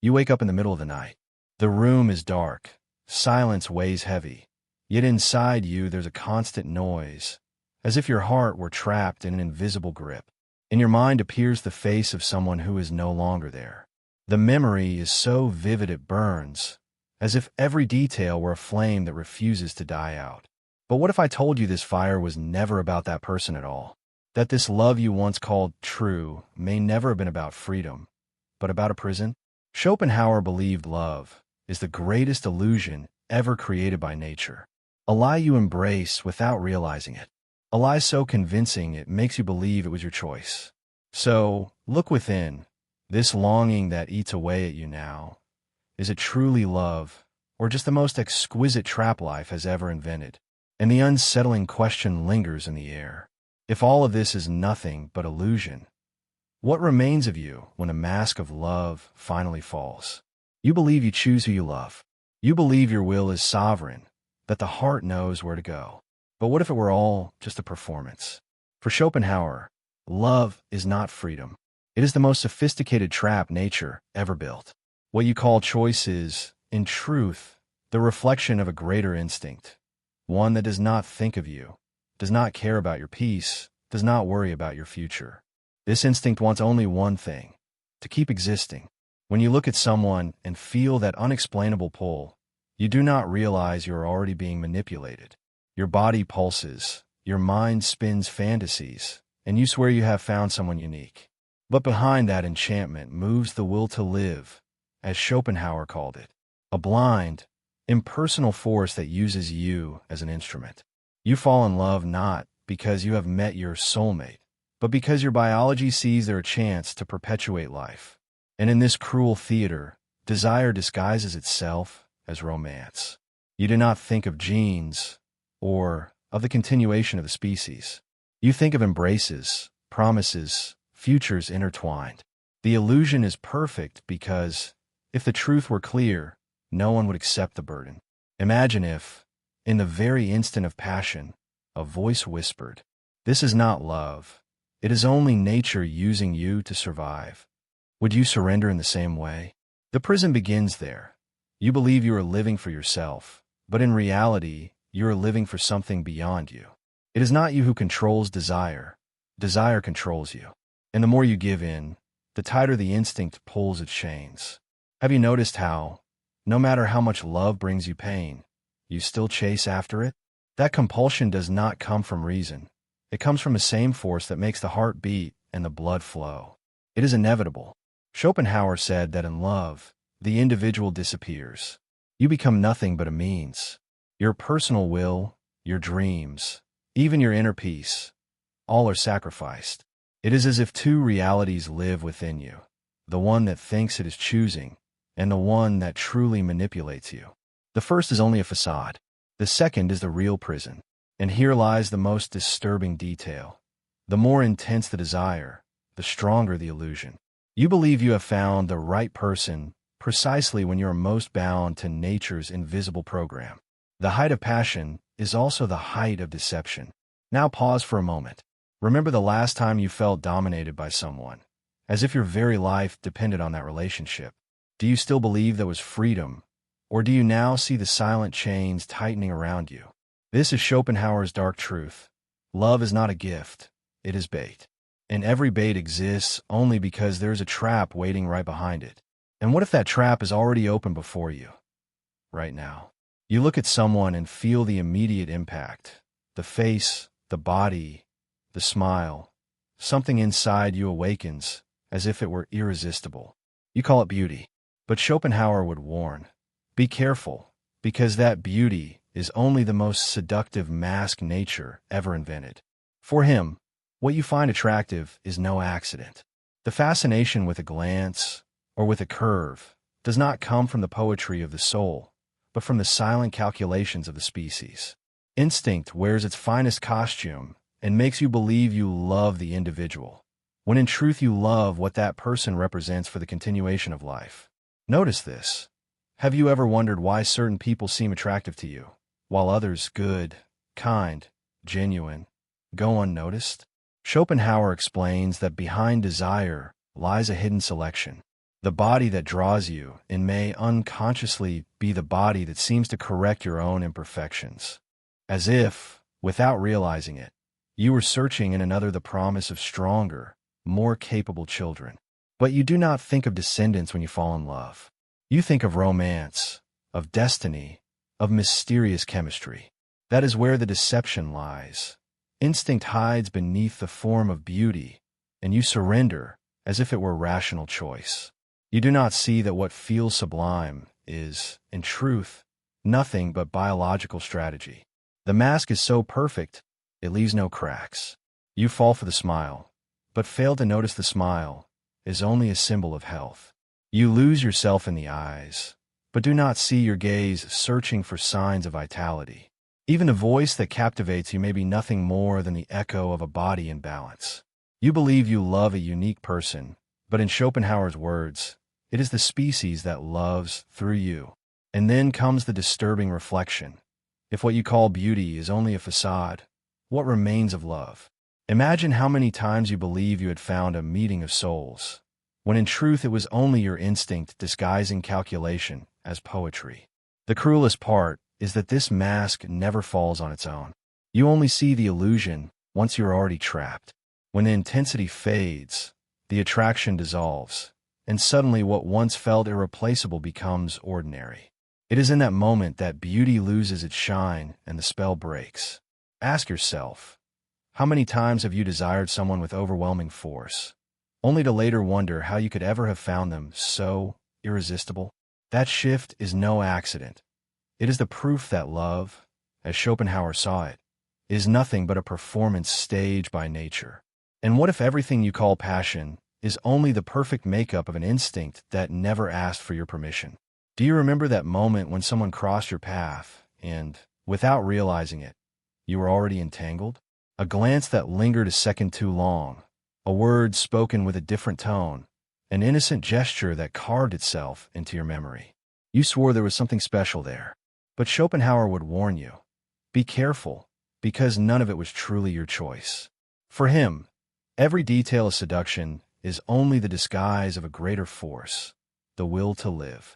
You wake up in the middle of the night. The room is dark. Silence weighs heavy. Yet inside you there's a constant noise, as if your heart were trapped in an invisible grip. In your mind appears the face of someone who is no longer there. The memory is so vivid it burns, as if every detail were a flame that refuses to die out. But what if I told you this fire was never about that person at all? That this love you once called true may never have been about freedom, but about a prison? Schopenhauer believed love is the greatest illusion ever created by nature. A lie you embrace without realizing it. A lie so convincing it makes you believe it was your choice. So, look within. This longing that eats away at you now, is it truly love, or just the most exquisite trap life has ever invented? And the unsettling question lingers in the air. If all of this is nothing but illusion, what remains of you when the mask of love finally falls? You believe you choose who you love. You believe your will is sovereign, that the heart knows where to go. But what if it were all just a performance? For Schopenhauer, love is not freedom. It is the most sophisticated trap nature ever built. What you call choice is, in truth, the reflection of a greater instinct. One that does not think of you, does not care about your peace, does not worry about your future. This instinct wants only one thing, to keep existing. When you look at someone and feel that unexplainable pull, you do not realize you are already being manipulated. Your body pulses, your mind spins fantasies, and you swear you have found someone unique. But behind that enchantment moves the will to live, as Schopenhauer called it, a blind, impersonal force that uses you as an instrument. You fall in love not because you have met your soulmate, but because your biology sees there a chance to perpetuate life. And in this cruel theater, desire disguises itself as romance. You do not think of genes or of the continuation of the species. You think of embraces, promises, futures intertwined. The illusion is perfect because, if the truth were clear, no one would accept the burden. Imagine if, in the very instant of passion, a voice whispered, "This is not love. It is only nature using you to survive." Would you surrender in the same way? The prison begins there. You believe you are living for yourself, but in reality, you are living for something beyond you. It is not you who controls desire. Desire controls you. And the more you give in, the tighter the instinct pulls its chains. Have you noticed how, no matter how much love brings you pain, you still chase after it? That compulsion does not come from reason. It comes from the same force that makes the heart beat and the blood flow. It is inevitable. Schopenhauer said that in love, the individual disappears. You become nothing but a means. Your personal will, your dreams, even your inner peace, all are sacrificed. It is as if two realities live within you, the one that thinks it is choosing, and the one that truly manipulates you. The first is only a facade. The second is the real prison. And here lies the most disturbing detail. The more intense the desire, the stronger the illusion. You believe you have found the right person precisely when you are most bound to nature's invisible program. The height of passion is also the height of deception. Now pause for a moment. Remember the last time you felt dominated by someone, as if your very life depended on that relationship. Do you still believe there was freedom, or do you now see the silent chains tightening around you? This is Schopenhauer's dark truth. Love is not a gift, it is bait. And every bait exists only because there is a trap waiting right behind it. And what if that trap is already open before you, right now? You look at someone and feel the immediate impact. The face, the body, the smile. Something inside you awakens, as if it were irresistible. You call it beauty. But Schopenhauer would warn, be careful, because that beauty is only the most seductive mask nature ever invented. For him, what you find attractive is no accident. The fascination with a glance or with a curve does not come from the poetry of the soul, but from the silent calculations of the species. Instinct wears its finest costume and makes you believe you love the individual, when in truth you love what that person represents for the continuation of life. Notice this. Have you ever wondered why certain people seem attractive to you, while others, good, kind, genuine, go unnoticed? Schopenhauer explains that behind desire lies a hidden selection. The body that draws you and may unconsciously be the body that seems to correct your own imperfections. As if, without realizing it, you were searching in another the promise of stronger, more capable children. But you do not think of descendants when you fall in love. You think of romance, of destiny, of mysterious chemistry. That is where the deception lies. Instinct hides beneath the form of beauty, and you surrender as if it were rational choice. You do not see that what feels sublime is, in truth, nothing but biological strategy. The mask is so perfect, it leaves no cracks. You fall for the smile, but fail to notice the smile is only a symbol of health. You lose yourself in the eyes, but do not see your gaze searching for signs of vitality. Even the voice that captivates you may be nothing more than the echo of a body in balance. You believe you love a unique person, but in Schopenhauer's words, it is the species that loves through you. And then comes the disturbing reflection. If what you call beauty is only a facade, what remains of love? Imagine how many times you believe you had found a meeting of souls, when in truth it was only your instinct disguising calculation as poetry. The cruelest part is that this mask never falls on its own. You only see the illusion once you're already trapped. When the intensity fades, the attraction dissolves, and suddenly what once felt irreplaceable becomes ordinary. It is in that moment that beauty loses its shine and the spell breaks. Ask yourself, how many times have you desired someone with overwhelming force, only to later wonder how you could ever have found them so irresistible? That shift is no accident. It is the proof that love, as Schopenhauer saw it, is nothing but a performance staged by nature. And what if everything you call passion is only the perfect makeup of an instinct that never asked for your permission? Do you remember that moment when someone crossed your path and, without realizing it, you were already entangled? A glance that lingered a second too long, a word spoken with a different tone, an innocent gesture that carved itself into your memory. You swore there was something special there. But Schopenhauer would warn you, be careful, because none of it was truly your choice. For him, every detail of seduction is only the disguise of a greater force, the will to live.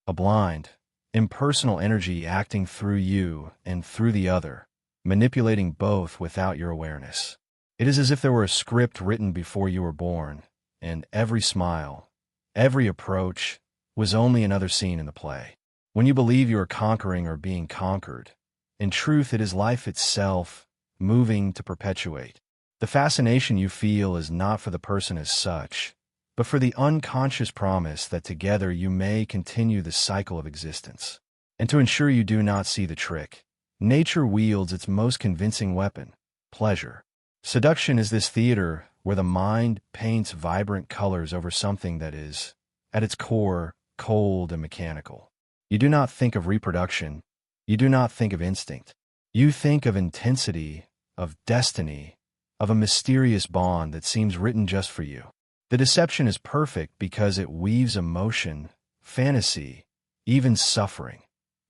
A blind, impersonal energy acting through you and through the other, manipulating both without your awareness. It is as if there were a script written before you were born, and every smile, every approach, was only another scene in the play. When you believe you are conquering or being conquered, in truth it is life itself, moving to perpetuate. The fascination you feel is not for the person as such, but for the unconscious promise that together you may continue the cycle of existence. And to ensure you do not see the trick, nature wields its most convincing weapon, pleasure. Seduction is this theater where the mind paints vibrant colors over something that is, at its core, cold and mechanical. You do not think of reproduction. You do not think of instinct. You think of intensity, of destiny, of a mysterious bond that seems written just for you. The deception is perfect because it weaves emotion, fantasy, even suffering,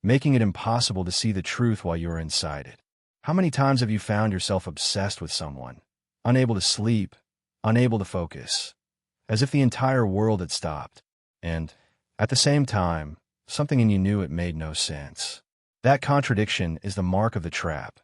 making it impossible to see the truth while you are inside it. How many times have you found yourself obsessed with someone, unable to sleep, unable to focus, as if the entire world had stopped, and, at the same time, something in you knew it made no sense? That contradiction is the mark of the trap.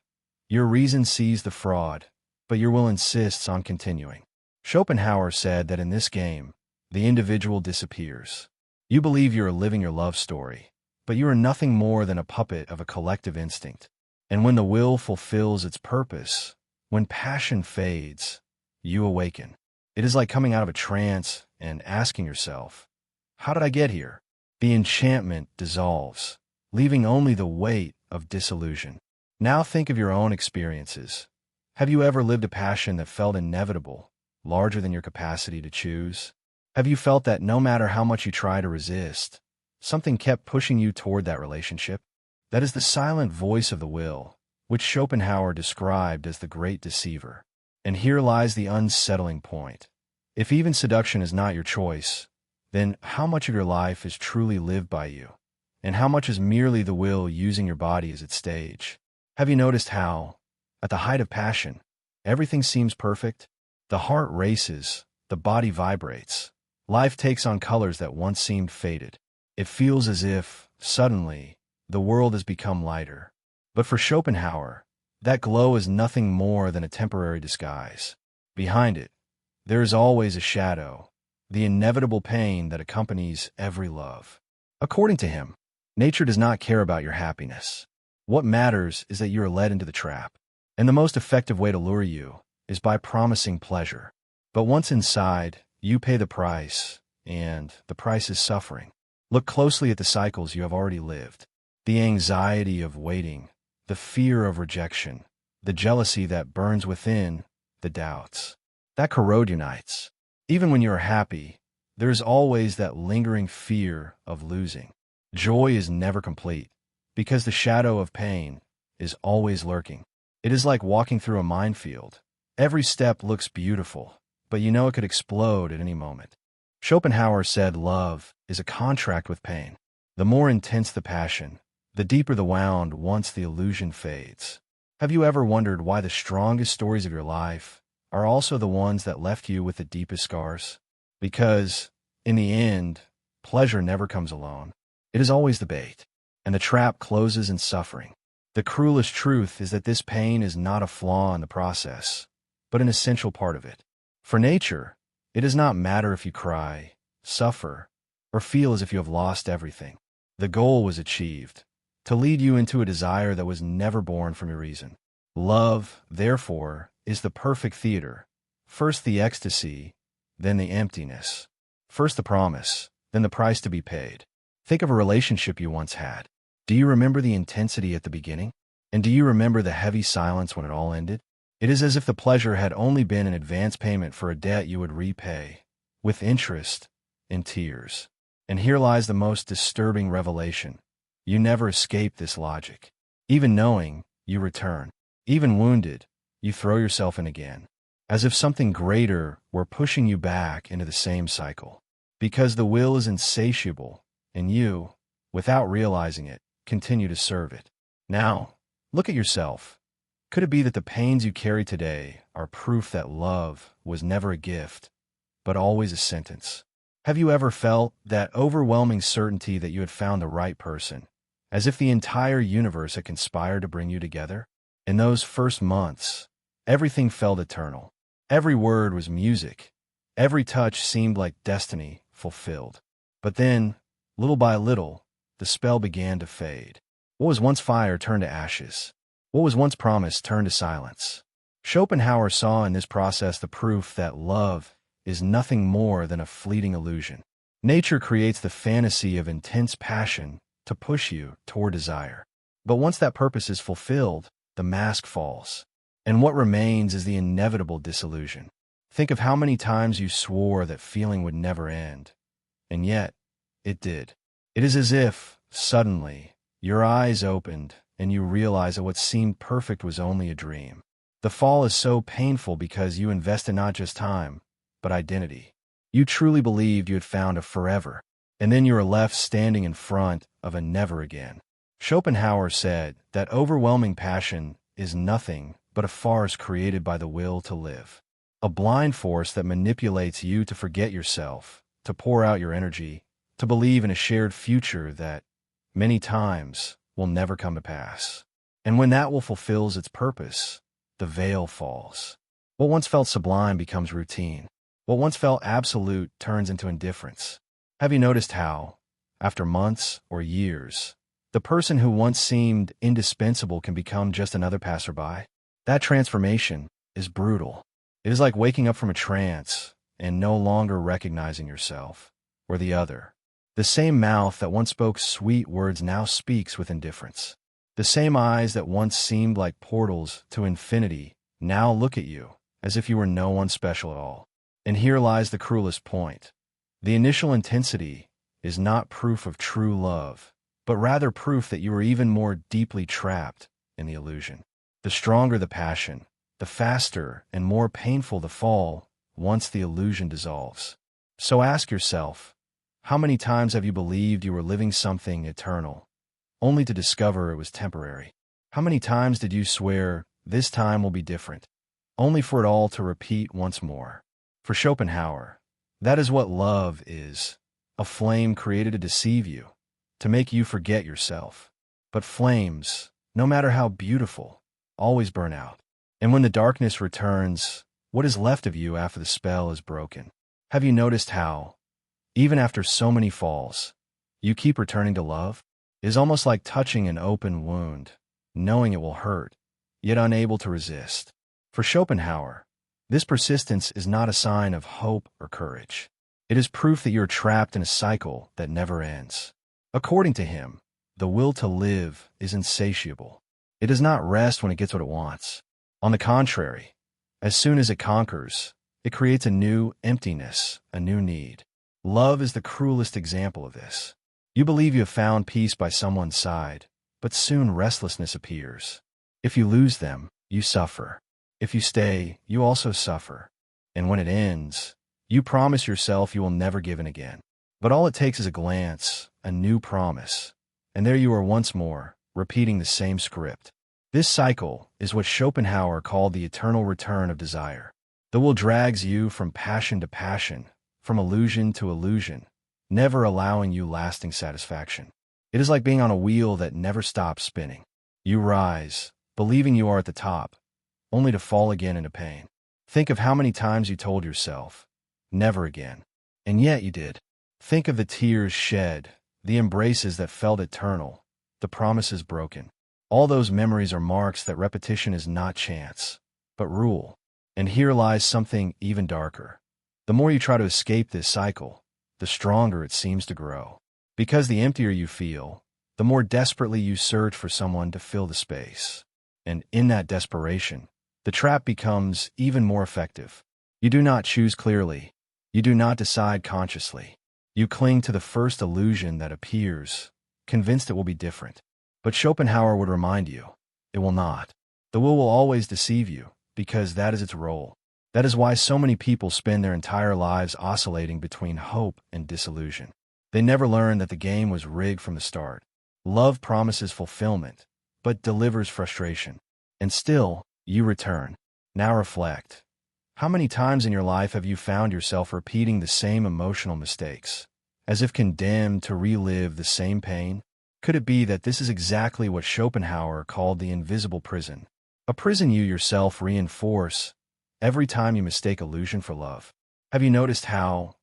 Your reason sees the fraud, but your will insists on continuing. Schopenhauer said that in this game, the individual disappears. You believe you are living your love story, but you are nothing more than a puppet of a collective instinct. And when the will fulfills its purpose, when passion fades, you awaken. It is like coming out of a trance and asking yourself, how did I get here? The enchantment dissolves, leaving only the weight of disillusion. Now think of your own experiences. Have you ever lived a passion that felt inevitable, larger than your capacity to choose? Have you felt that no matter how much you try to resist, something kept pushing you toward that relationship? That is the silent voice of the will, which Schopenhauer described as the great deceiver. And here lies the unsettling point. If even seduction is not your choice, then how much of your life is truly lived by you? And how much is merely the will using your body as its stage? Have you noticed how, at the height of passion, everything seems perfect? The heart races, the body vibrates, Life takes on colors that once seemed faded. It feels as if, suddenly, the world has become lighter. But for Schopenhauer, that glow is nothing more than a temporary disguise. Behind it, there is always a shadow, the inevitable pain that accompanies every love. According to him, nature does not care about your happiness. What matters is that you are led into the trap. And the most effective way to lure you is by promising pleasure. But once inside, you pay the price, and the price is suffering. Look closely at the cycles you have already lived. The anxiety of waiting, the fear of rejection, the jealousy that burns within, the doubts that corrode your nights. Even when you are happy, there is always that lingering fear of losing. Joy is never complete, because the shadow of pain is always lurking. It is like walking through a minefield. Every step looks beautiful, but you know it could explode at any moment. Schopenhauer said love is a contract with pain. The more intense the passion, the deeper the wound once the illusion fades. Have you ever wondered why the strongest stories of your life are also the ones that left you with the deepest scars? Because, in the end, pleasure never comes alone. It is always the bait, and the trap closes in suffering. The cruelest truth is that this pain is not a flaw in the process, but an essential part of it. For nature, it does not matter if you cry, suffer, or feel as if you have lost everything. The goal was achieved, to lead you into a desire that was never born from your reason. Love, therefore, is the perfect theater. First the ecstasy, then the emptiness. First the promise, then the price to be paid. Think of a relationship you once had. Do you remember the intensity at the beginning? And do you remember the heavy silence when it all ended? It is as if the pleasure had only been an advance payment for a debt you would repay, with interest and tears. And here lies the most disturbing revelation. You never escape this logic. Even knowing, you return. Even wounded, you throw yourself in again, as if something greater were pushing you back into the same cycle. Because the will is insatiable, and you, without realizing it, continue to serve it. Now, look at yourself. Could it be that the pains you carry today are proof that love was never a gift, but always a sentence? Have you ever felt that overwhelming certainty that you had found the right person, as if the entire universe had conspired to bring you together? In those first months, everything felt eternal. Every word was music. Every touch seemed like destiny fulfilled. But then, little by little, the spell began to fade. What was once fire turned to ashes. What was once promise turned to silence. Schopenhauer saw in this process the proof that love is nothing more than a fleeting illusion. Nature creates the fantasy of intense passion to push you toward desire. But once that purpose is fulfilled, the mask falls, and what remains is the inevitable disillusion. Think of how many times you swore that feeling would never end, and yet, it did. It is as if, suddenly, your eyes opened and you realize that what seemed perfect was only a dream. The fall is so painful because you invested not just time, but identity. You truly believed you had found a forever, and then you are left standing in front of a never again. Schopenhauer said that overwhelming passion is nothing but a farce created by the will to live. A blind force that manipulates you to forget yourself, to pour out your energy, to believe in a shared future that, many times, will never come to pass. And when that will fulfills its purpose, the veil falls. What once felt sublime becomes routine. What once felt absolute turns into indifference. Have you noticed how, after months or years, the person who once seemed indispensable can become just another passerby? That transformation is brutal. It is like waking up from a trance and no longer recognizing yourself or the other. The same mouth that once spoke sweet words now speaks with indifference. The same eyes that once seemed like portals to infinity now look at you as if you were no one special at all. And here lies the cruelest point. The initial intensity is not proof of true love, but rather proof that you are even more deeply trapped in the illusion. The stronger the passion, the faster and more painful the fall once the illusion dissolves. So ask yourself, how many times have you believed you were living something eternal, only to discover it was temporary? How many times did you swear, this time will be different, only for it all to repeat once more? For Schopenhauer, That is what love is. A flame created to deceive you, to make you forget yourself. But flames, no matter how beautiful, always burn out. And when the darkness returns, what is left of you after the spell is broken? Have you noticed how, even after so many falls, you keep returning to love? It is almost like touching an open wound, knowing it will hurt, yet unable to resist. For Schopenhauer, this persistence is not a sign of hope or courage. It is proof that you are trapped in a cycle that never ends. According to him, the will to live is insatiable. It does not rest when it gets what it wants. On the contrary, as soon as it conquers, it creates a new emptiness, a new need. Love is the cruelest example of this. You believe you have found peace by someone's side, but soon restlessness appears. If you lose them, you suffer. If you stay, you also suffer. And when it ends, you promise yourself you will never give in again. But all it takes is a glance, a new promise, and there you are once more, repeating the same script. This cycle is what Schopenhauer called the eternal return of desire. The will drags you from passion to passion, from illusion to illusion, never allowing you lasting satisfaction. It is like being on a wheel that never stops spinning. You rise, believing you are at the top, only to fall again into pain. Think of how many times you told yourself, never again. And yet you did. Think of the tears shed, the embraces that felt eternal, the promises broken. All those memories are marks that repetition is not chance, but rule. And here lies something even darker. The more you try to escape this cycle, the stronger it seems to grow. Because the emptier you feel, the more desperately you search for someone to fill the space. And in that desperation, the trap becomes even more effective. You do not choose clearly. You do not decide consciously. You cling to the first illusion that appears, convinced it will be different. But Schopenhauer would remind you, it will not. The will always deceive you, because that is its role. That is why so many people spend their entire lives oscillating between hope and disillusion. They never learn that the game was rigged from the start. Love promises fulfillment, but delivers frustration. And still, you return. Now reflect. How many times in your life have you found yourself repeating the same emotional mistakes, as if condemned to relive the same pain? Could it be that this is exactly what Schopenhauer called the invisible prison? A prison you yourself reinforce every time you mistake illusion for love. Have you noticed how,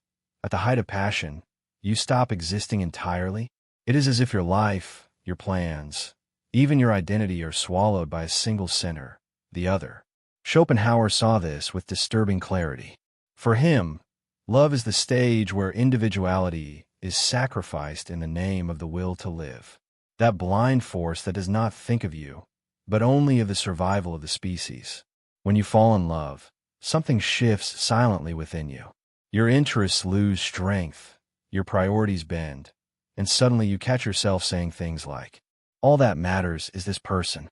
at the height of passion, you stop existing entirely? It is as if your life, your plans, even your identity are swallowed by a single center, the other. Schopenhauer saw this with disturbing clarity. For him, love is the stage where individuality is sacrificed in the name of the will to live. That blind force that does not think of you, but only of the survival of the species. When you fall in love, something shifts silently within you. Your interests lose strength, your priorities bend, and suddenly you catch yourself saying things like, "All that matters is this person."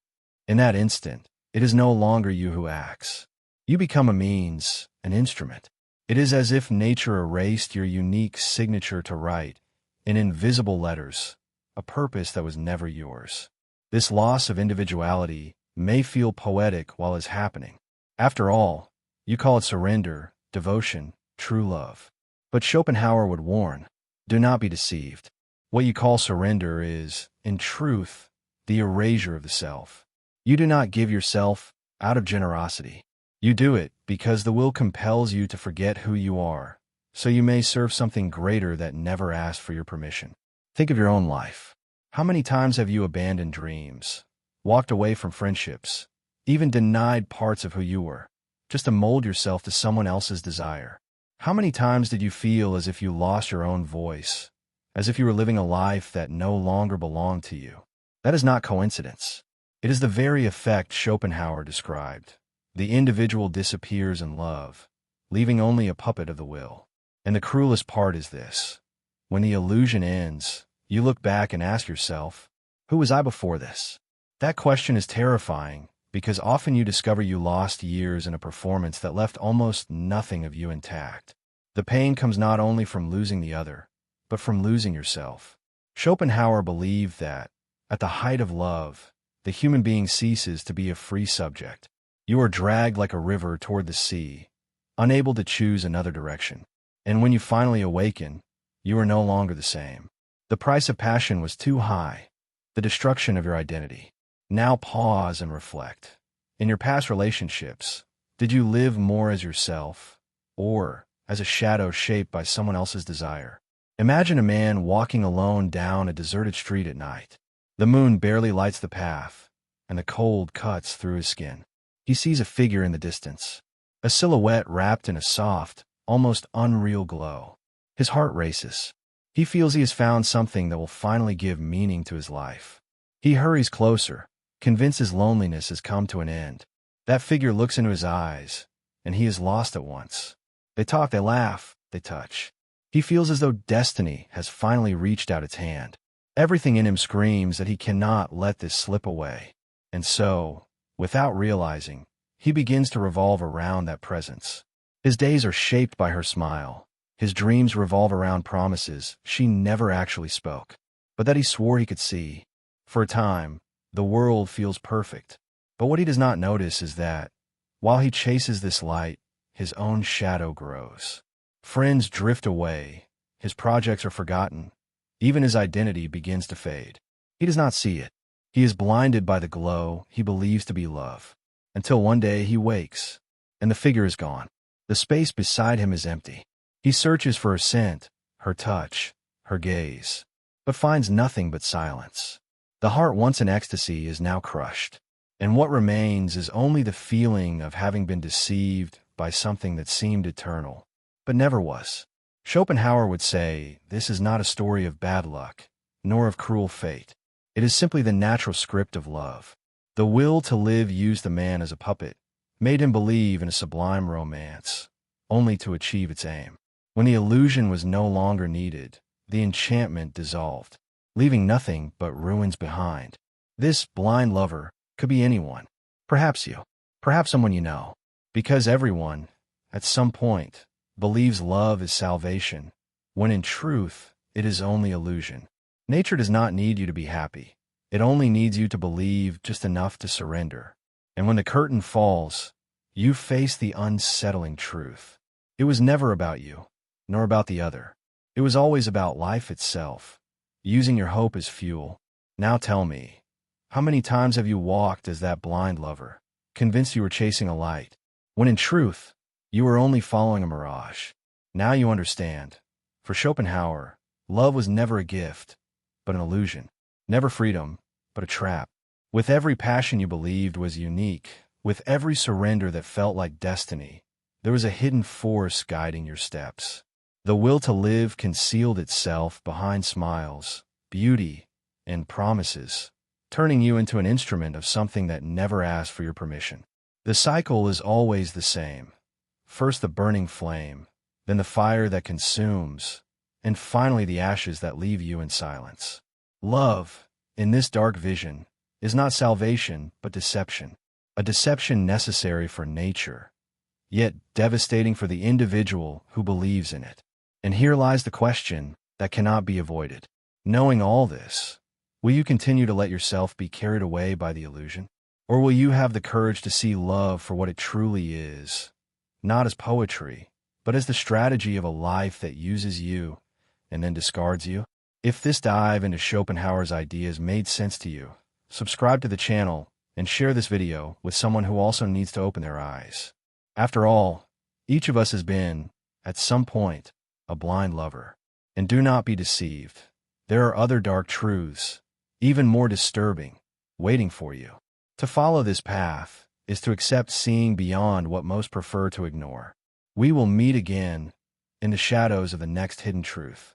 In that instant, it is no longer you who acts. You become a means, an instrument. It is as if nature erased your unique signature to write, in invisible letters, a purpose that was never yours. This loss of individuality may feel poetic while it's happening. After all, you call it surrender, devotion, true love. But Schopenhauer would warn, do not be deceived. What you call surrender is, in truth, the erasure of the self. You do not give yourself out of generosity. You do it because the will compels you to forget who you are, so you may serve something greater that never asked for your permission. Think of your own life. How many times have you abandoned dreams, walked away from friendships, even denied parts of who you were, just to mold yourself to someone else's desire? How many times did you feel as if you lost your own voice, as if you were living a life that no longer belonged to you? That is not coincidence. It is the very effect Schopenhauer described. The individual disappears in love, leaving only a puppet of the will. And the cruelest part is this. When the illusion ends, you look back and ask yourself, who was I before this? That question is terrifying because often you discover you lost years in a performance that left almost nothing of you intact. The pain comes not only from losing the other, but from losing yourself. Schopenhauer believed that, at the height of love, the human being ceases to be a free subject. You are dragged like a river toward the sea, unable to choose another direction. And when you finally awaken, you are no longer the same. The price of passion was too high, the destruction of your identity. Now pause and reflect. In your past relationships, did you live more as yourself, or as a shadow shaped by someone else's desire? Imagine a man walking alone down a deserted street at night. The moon barely lights the path, and the cold cuts through his skin. He sees a figure in the distance, a silhouette wrapped in a soft, almost unreal glow. His heart races. He feels he has found something that will finally give meaning to his life. He hurries closer, convinced his loneliness has come to an end. That figure looks into his eyes, and he is lost at once. They talk, they laugh, they touch. He feels as though destiny has finally reached out its hand. Everything in him screams that he cannot let this slip away. And so, without realizing, he begins to revolve around that presence. His days are shaped by her smile. His dreams revolve around promises she never actually spoke, but that he swore he could see. For a time, the world feels perfect. But what he does not notice is that, while he chases this light, his own shadow grows. Friends drift away, his projects are forgotten, even his identity begins to fade. He does not see it. He is blinded by the glow he believes to be love, until one day he wakes, and the figure is gone. The space beside him is empty. He searches for her scent, her touch, her gaze, but finds nothing but silence. The heart once in ecstasy is now crushed, and what remains is only the feeling of having been deceived by something that seemed eternal, but never was. Schopenhauer would say, this is not a story of bad luck, nor of cruel fate. It is simply the natural script of love. The will to live used the man as a puppet, made him believe in a sublime romance, only to achieve its aim. When the illusion was no longer needed, the enchantment dissolved, leaving nothing but ruins behind. This blind lover could be anyone. Perhaps you. Perhaps someone you know. Because everyone, at some point, believes love is salvation, when in truth, it is only illusion. Nature does not need you to be happy. It only needs you to believe just enough to surrender. And when the curtain falls, you face the unsettling truth. It was never about you, nor about the other. It was always about life itself, using your hope as fuel. Now tell me, how many times have you walked as that blind lover, convinced you were chasing a light, when in truth, you were only following a mirage? Now you understand. For Schopenhauer, love was never a gift, but an illusion. Never freedom, but a trap. With every passion you believed was unique, with every surrender that felt like destiny, there was a hidden force guiding your steps. The will to live concealed itself behind smiles, beauty, and promises, turning you into an instrument of something that never asked for your permission. The cycle is always the same. First the burning flame, then the fire that consumes, and finally the ashes that leave you in silence. Love, in this dark vision, is not salvation but deception. A deception necessary for nature, yet devastating for the individual who believes in it. And here lies the question that cannot be avoided. Knowing all this, will you continue to let yourself be carried away by the illusion? Or will you have the courage to see love for what it truly is, not as poetry, but as the strategy of a life that uses you and then discards you? If this dive into Schopenhauer's ideas made sense to you, subscribe to the channel and share this video with someone who also needs to open their eyes. After all, each of us has been, at some point, a blind lover. And do not be deceived. There are other dark truths, even more disturbing, waiting for you. To follow this path is to accept seeing beyond what most prefer to ignore. We will meet again in the shadows of the next hidden truth.